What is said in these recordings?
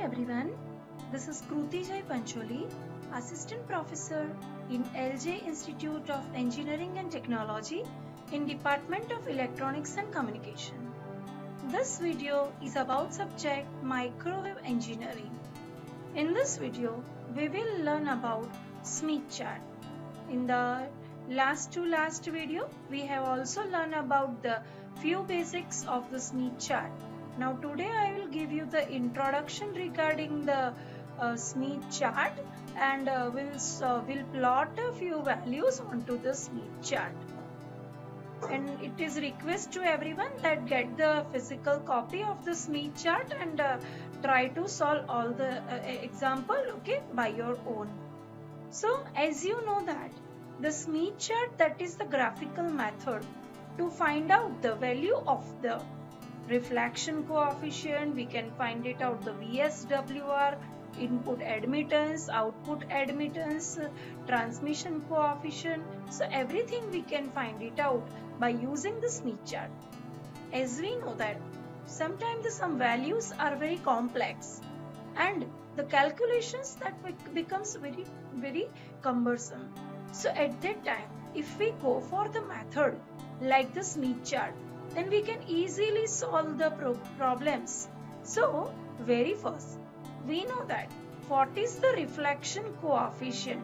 everyone, this is Kruti Jai Pancholi, Assistant Professor in LJ Institute of Engineering and Technology in Department of Electronics and Communication. This video is about subject Microwave Engineering. In this video, we will learn about Smith chart. In the last video, we have also learned about the few basics of the Smith chart. Now today I will give you the introduction regarding the Smith chart and we'll plot a few values onto the Smith chart. And it is request to everyone that get the physical copy of the Smith chart and try to solve all the example, okay, by your own. So as you know that the Smith chart, that is the graphical method to find out the value of the reflection coefficient. We can find it out the VSWR, input admittance, output admittance, transmission coefficient. So everything we can find it out by using the Smith chart. As we know that sometimes some values are very complex and the calculations that becomes very cumbersome. So at that time, if we go for the method like the Smith chart, then we can easily solve the problems. So very first, we know that what is the reflection coefficient.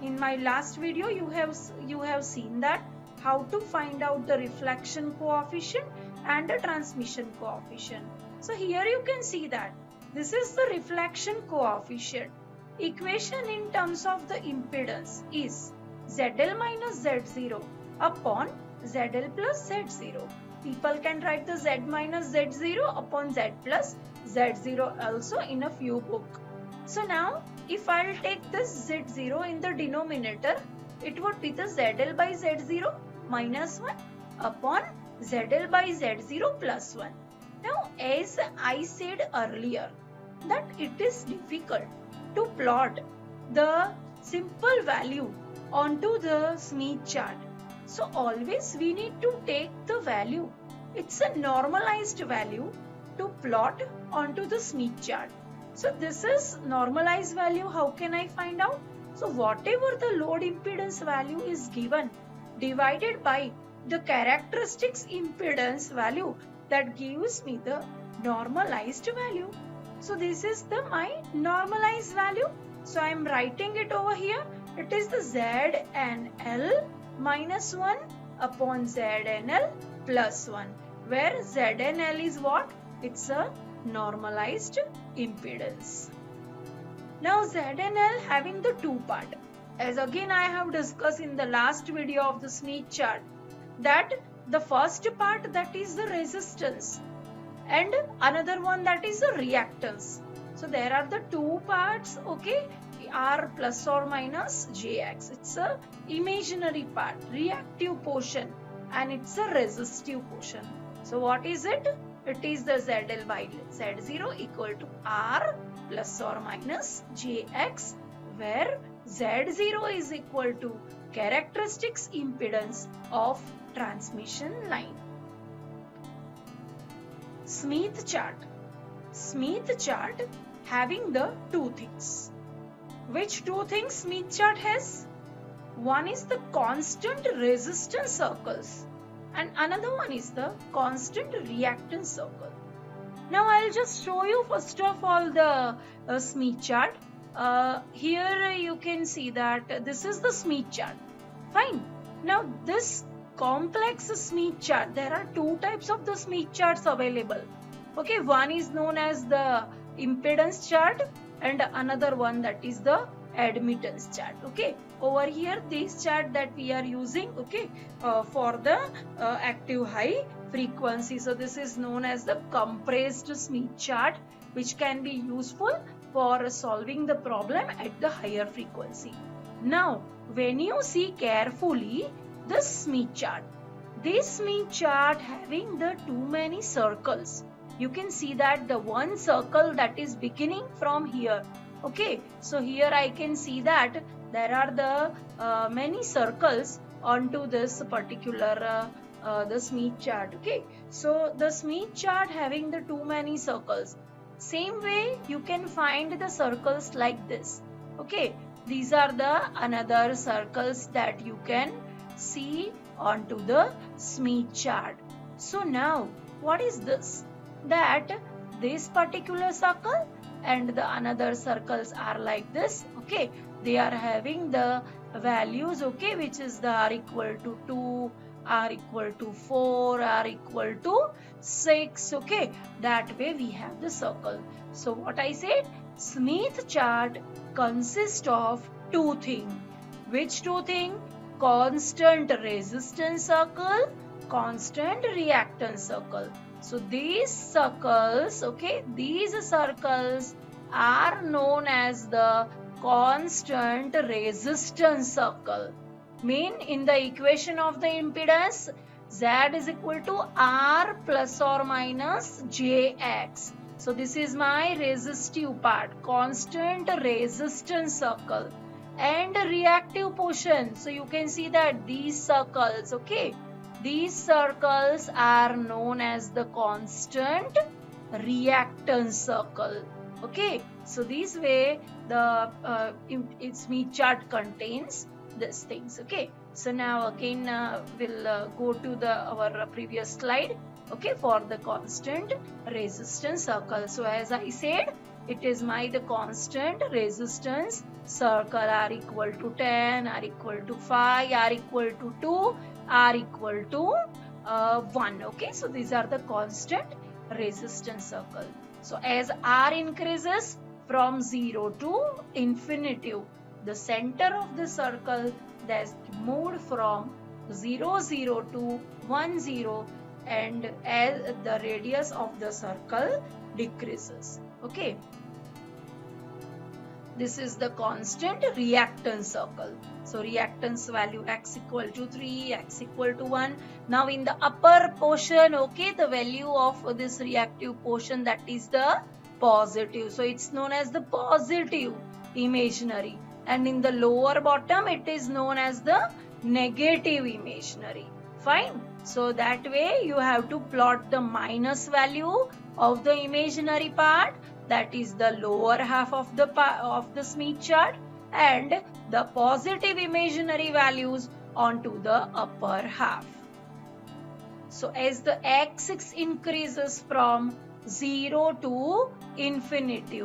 In my last video, you have seen that how to find out the reflection coefficient and the transmission coefficient. So here you can see that this is the reflection coefficient. Equation in terms of the impedance is ZL minus Z0 upon ZL plus Z0. People can write the Z minus Z0 upon Z plus Z0 also in a few book. So now if I'll take this Z0 in the denominator, it would be the ZL by Z0 minus 1 upon ZL by Z0 plus 1. Now as I said earlier that it is difficult to plot the simple value onto the Smith chart. So always we need to take the value. It's a normalized value to plot onto the Smith chart. So this is normalized value. How can I find out? So whatever the load impedance value is given divided by the characteristics impedance value, that gives me the normalized value. So this is my normalized value. So I am writing it over here. It is the ZNL minus 1 upon ZNL plus 1, where ZNL is what? It's a normalized impedance. Now ZNL having the two part. As again I have discussed in the last video of the Smith chart, that the first part, that is the resistance, and another one, that is the reactance. So there are the two parts, okay, R plus or minus JX. It's a imaginary part, reactive portion, and it's a resistive portion. So what is it? It is the ZL by Z0 equal to R plus or minus JX, where Z0 is equal to characteristics impedance of transmission line. Smith chart. Smith chart having the two things. Which two things Smith chart has? One is the constant resistance circles and another one is the constant reactance circle. Now I'll just show you first of all the Smith chart. Here you can see that this is the Smith chart. Fine. Now this complex Smith chart, there are two types of the Smith charts available. Okay, one is known as the impedance chart and another one, that is the admittance chart. Okay, over here this chart that we are using, okay, for the active high frequency. So this is known as the compressed Smith chart, which can be useful for solving the problem at the higher frequency. Now when you see carefully the Smith chart, this Smith chart having the too many circles. You can see that the one circle that is beginning from here. Okay, so here I can see that there are the many circles onto this particular the Smith chart. Okay, so the Smith chart having the too many circles. Same way you can find the circles like this. Okay, these are the another circles that you can see onto the Smith chart. So now what is this? That this particular circle and the another circles are like this. Okay, they are having the values, okay, which is the r equal to 2, r equal to 4, r equal to 6. Okay, that way we have the circle. So what I said, Smith chart consists of two things. Which two things? Constant resistance circle, constant reactance circle. So these circles, okay, these circles are known as the constant resistance circle. Mean in the equation of the impedance, Z is equal to R plus or minus Jx. So this is my resistive part, constant resistance circle. And reactive portion, so you can see that these circles, okay, these circles are known as the constant reactance circle. Okay, so this way the Smith chart contains these things. Okay, so now again we'll go to our previous slide. Okay, for the constant resistance circle. So as I said, it is the constant resistance circle, r equal to 10, r equal to 5, r equal to 2, r equal to 1. Okay, so these are the constant resistance circle. So as r increases from 0 to infinity, the center of the circle that's moved from 0, 0 to 1, 0, and as the radius of the circle decreases. Okay, this is the constant reactance circle. So reactance value x equal to 3, x equal to 1. Now in the upper portion, okay, the value of this reactive portion, that is the positive. So it's known as the positive imaginary. And in the lower bottom, it is known as the negative imaginary. Fine. So that way you have to plot the minus value of the imaginary part, that is the lower half of the Smith chart, and the positive imaginary values onto the upper half. So as the axis increases from 0 to infinity,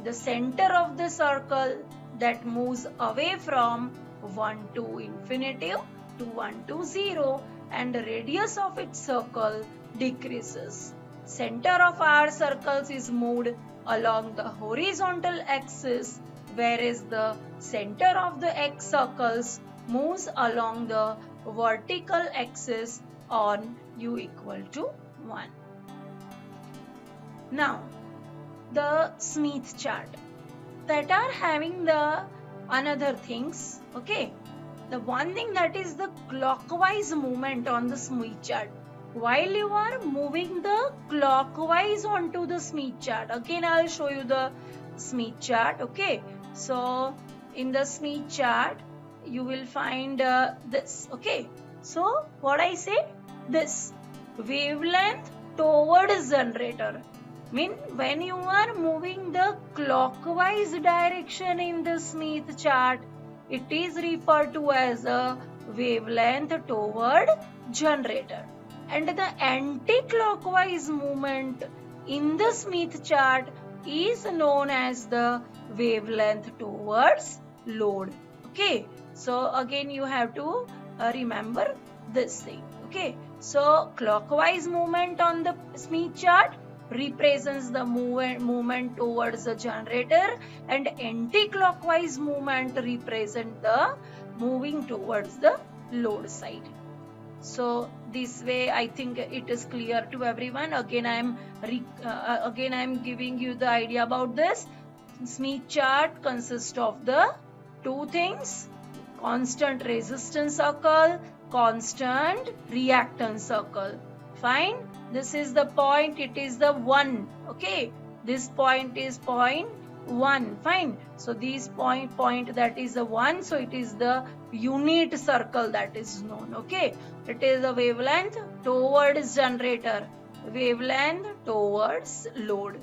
the center of the circle that moves away from 1 to infinity to 1 to 0, and the radius of its circle decreases. Center of our circles is moved along the horizontal axis, whereas the center of the x circles moves along the vertical axis on u equal to 1. Now, the Smith chart that are having the another things, okay. The one thing that is the clockwise movement on the Smith chart. While you are moving the clockwise onto the Smith chart, again I will show you the Smith chart. Okay, so in the Smith chart you will find this. Okay, so what I say, this wavelength towards generator, mean when you are moving the clockwise direction in the Smith chart, it is referred to as a wavelength toward generator. And the anti-clockwise movement in the Smith chart is known as the wavelength towards load. Okay, so again you have to remember this thing. Okay, so clockwise movement on the Smith chart represents the movement towards the generator, and anti-clockwise movement represent the moving towards the load side. So this way I think it is clear to everyone. Again I am giving you the idea about this. Smith chart consists of the two things: constant resistance circle, constant reactance circle. Fine. This is the point, it is the 1. Okay, this point is point 1. Fine. So this point that is the 1. So it is the unit circle that is known. Okay, it is the wavelength towards generator, wavelength towards load.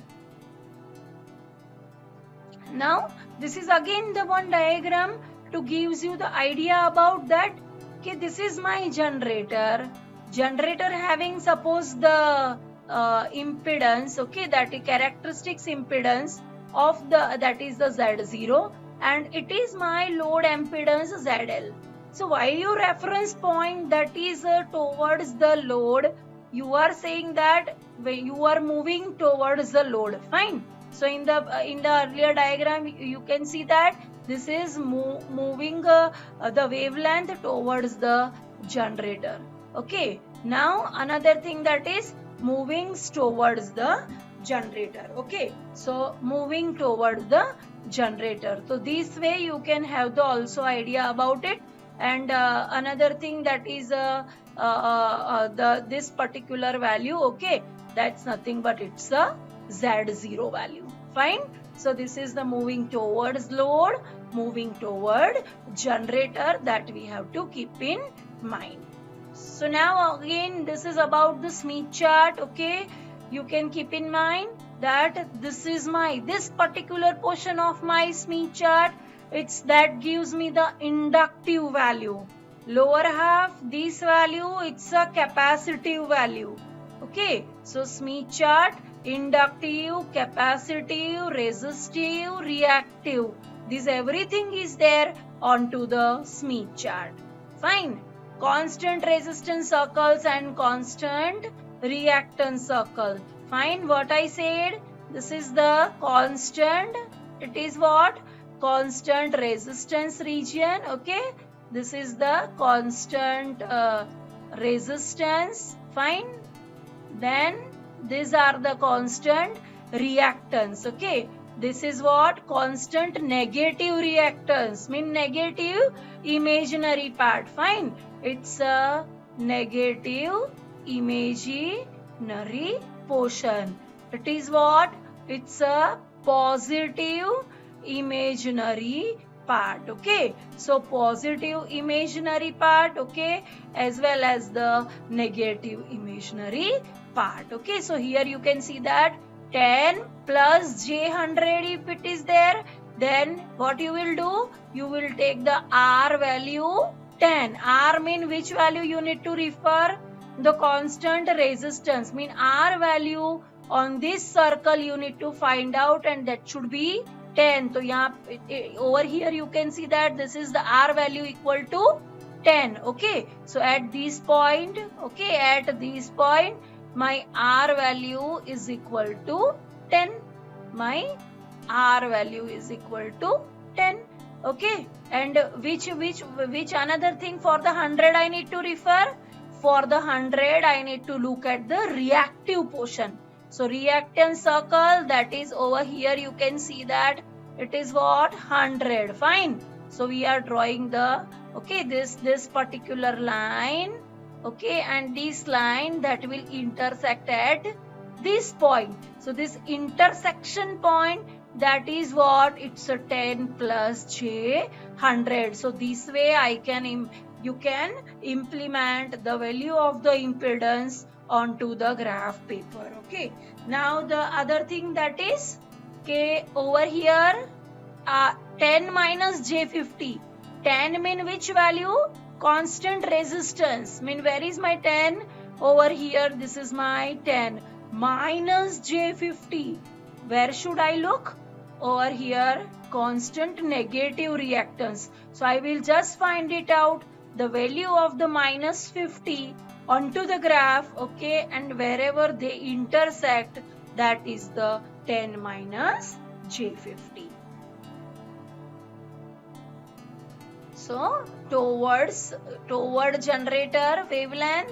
Now this is again the one diagram to gives you the idea about that. Okay, this is my generator having suppose the impedance, okay, that is characteristics impedance of the, that is the Z0, and it is my load impedance ZL. So while your reference point that is towards the load, you are saying that when you are moving towards the load, fine. So in the earlier diagram you can see that this is moving the wavelength towards the generator. Okay, now another thing that is moving towards the generator. Okay, so moving towards the generator. So this way you can have the also idea about it. And another thing that is this particular value, okay, that's nothing but it's a Z0 value. Fine. So this is the moving towards load, moving toward generator, that we have to keep in mind. So now again this is about the Smith chart. Okay, you can keep in mind that this is this particular portion of my Smith chart, it's that gives me the inductive value. Lower half, this value, it's a capacitive value. Okay, so Smith chart, inductive, capacitive, resistive, reactive, this everything is there onto the Smith chart. Fine. Constant resistance circles and constant reactance circle. Fine, what I said, this is the constant, it is what? Constant resistance region. Okay, this is the constant resistance. Fine. Then these are the constant reactance. Okay, this is what? Constant negative reactance, mean negative imaginary part. Fine, it's a negative imaginary portion. It is what? It's a positive imaginary part. Okay, so positive imaginary part, okay, as well as the negative imaginary part. Okay, so here you can see that 10 plus J100 if it is there, then what you will do? You will take the R value 10. R mean which value you need to refer? The constant resistance, mean R value on this circle you need to find out, and that should be 10. So over here you can see that this is the R value equal to 10. Okay, so at this point, okay, at this point my R value is equal to 10. My R value is equal to 10. Okay, and which another thing for the 100 I need to refer? For the 100 I need to look at the reactive portion. So reactance circle, that is over here you can see that it is what? 100. Fine. So we are drawing the, okay, this particular line, okay, and this line that will intersect at this point. So this intersection point, that is what? It's a 10 plus J 100. So this way you can implement the value of the impedance onto the graph paper. Okay, now the other thing that is, okay, over here 10 minus J50. 10 mean which value? Constant resistance. Mean where is my 10? Over here, this is my 10 minus J50. Where should I look? Over here, constant negative reactance. So I will just find it out, the value of the minus 50 onto the graph, okay, and wherever they intersect, that is the 10 minus J50. So toward generator wavelength,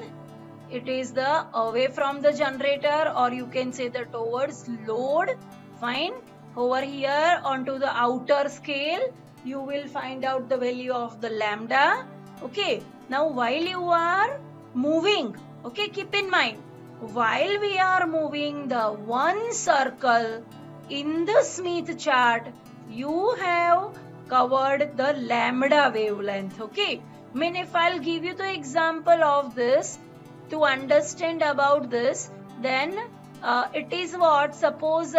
it is the away from the generator, or you can say the towards load. Fine. Over here onto the outer scale, you will find out the value of the lambda. Okay. Now while you are moving, okay, keep in mind, while we are moving the one circle in the Smith chart, you have covered the lambda wavelength. Okay, I mean, if I'll give you the example of this to understand about this, then it is what? Suppose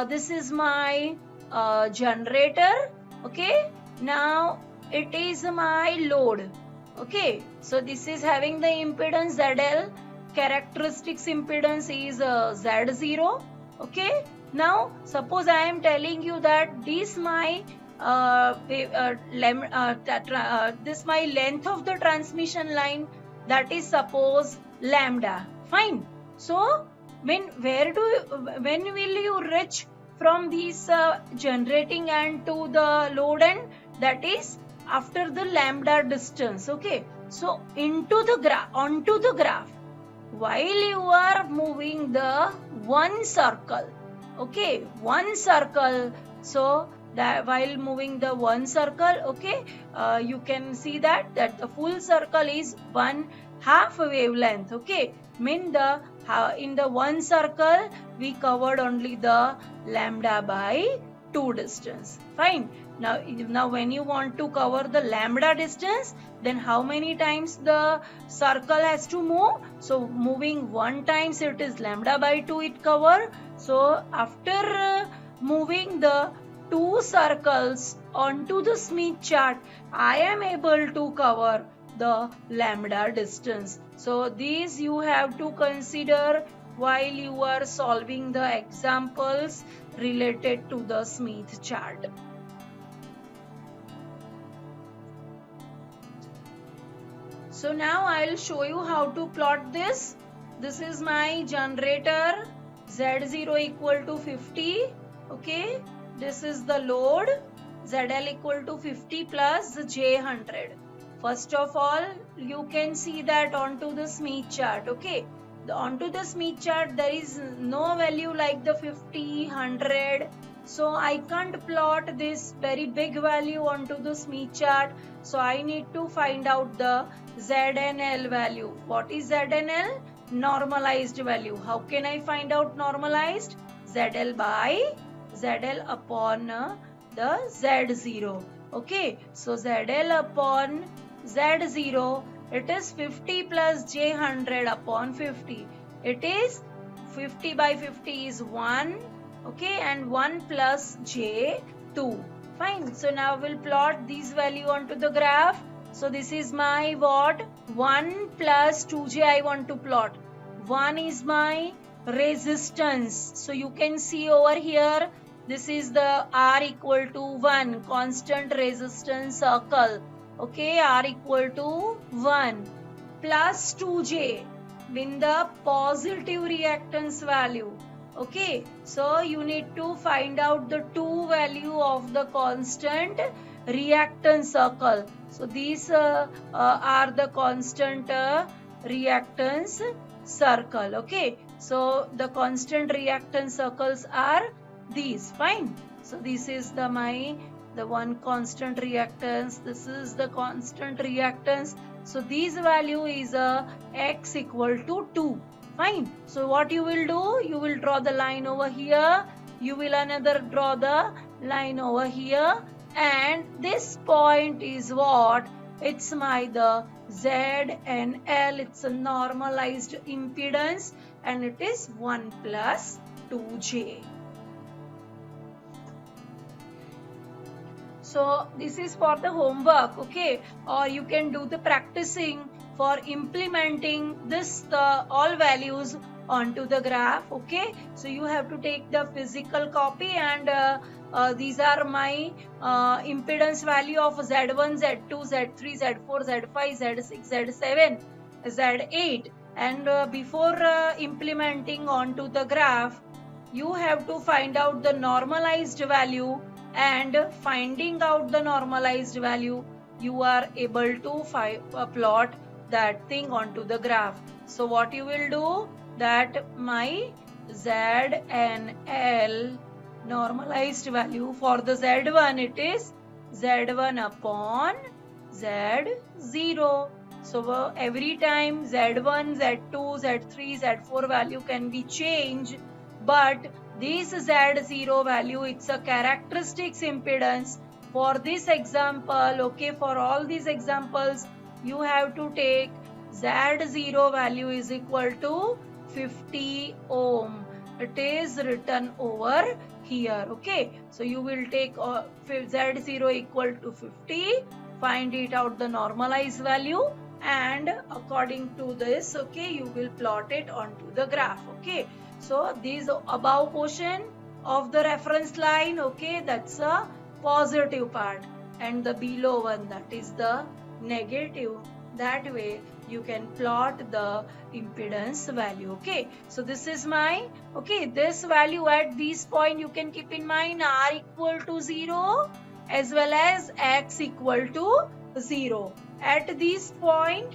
this is my generator. Okay, now it is my load. Okay, so this is having the impedance ZL. Characteristics impedance is Z0. Okay, now suppose I am telling you that this my this my length of the transmission line, that is suppose lambda. Fine. So when will you reach from this generating end to the load end? That is after the lambda distance. Okay, so onto the graph, while you are moving the one circle. Okay, one circle. So that while moving the one circle, okay, you can see that the full circle is 1/2 wavelength. Okay, mean the in the one circle we covered only the lambda by 2 distance. Fine. Now when you want to cover the lambda distance, then how many times the circle has to move? So moving one times, it is lambda by 2 it cover. So after moving the 2 circles onto the Smith chart, I am able to cover the lambda distance. So these you have to consider while you are solving the examples related to the Smith chart. So now I'll show you how to plot this. This is my generator, Z0 equal to 50. Okay, this is the load, ZL equal to 50 plus J100. First of all, you can see that onto the Smith chart. Okay, onto the Smith chart there is no value like the 50, 100. So I can't plot this very big value onto the Smith chart. So I need to find out the ZNL value. What is ZNL? Normalized value. How can I find out normalized? ZL by ZL upon the Z0. Okay, so ZL upon Z0, it is 50 plus J100 upon 50. It is 50 by 50 is 1. Okay, and 1 plus J 2. Fine. So now we'll plot these value onto the graph. So this is my what? 1 plus 2J I want to plot. 1 is my resistance. So you can see over here, this is the R equal to 1, constant resistance circle. Okay, R equal to 1 plus 2J with the positive reactance value. Okay, so you need to find out the 2 value of the constant reactance circle. So these are the constant reactance circle. Okay, so the constant reactance circles are these. Fine. So this is the one constant reactance. This is the constant reactance. So this value is X equal to 2. Fine. So what you will do? You will draw the line over here. You will another draw the line over here. And this point is what? It's the Z and L. It's a normalized impedance. And it is 1 plus 2J. So this is for the homework. Okay. Or you can do the practicing for implementing this all values onto the graph. Okay, so you have to take the physical copy, and these are my impedance value of Z1, Z2, Z3, Z4, Z5, Z6, Z7, Z8, and before implementing onto the graph, you have to find out the normalized value, and finding out the normalized value, you are able to plot that thing onto the graph. So what you will do, that my Z and L normalized value for the Z1, it is Z1 upon Z0. So every time Z1, Z2, Z3, Z4 value can be changed, but this Z0 value, it's a characteristics impedance. For this example, okay, for all these examples, you have to take Z0 value is equal to 50 ohm, it is written over here. Okay, so you will take z0 equal to 50, find it out the normalized value, and according to this, okay, you will plot it onto the graph. Okay, so this above portion of the reference line, okay, that's a positive part, and the below one, that is the negative. That way you can plot the impedance value. Okay, so this is my, okay, this value at this point you can keep in mind r equal to 0 as well as x equal to 0. At this point,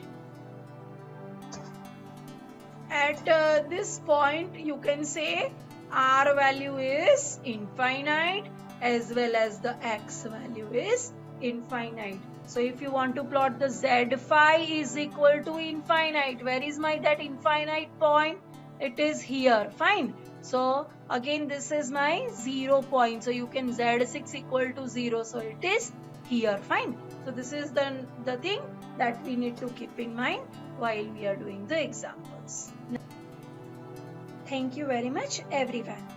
you can say r value is infinite as well as the x value is infinite. So if you want to plot the z phi is equal to infinite, where is my that infinite point? It is here. Fine. So again this is my 0 point. So you can z6 equal to 0. So it is here. Fine. So this is the thing that we need to keep in mind while we are doing the examples. Thank you very much everyone.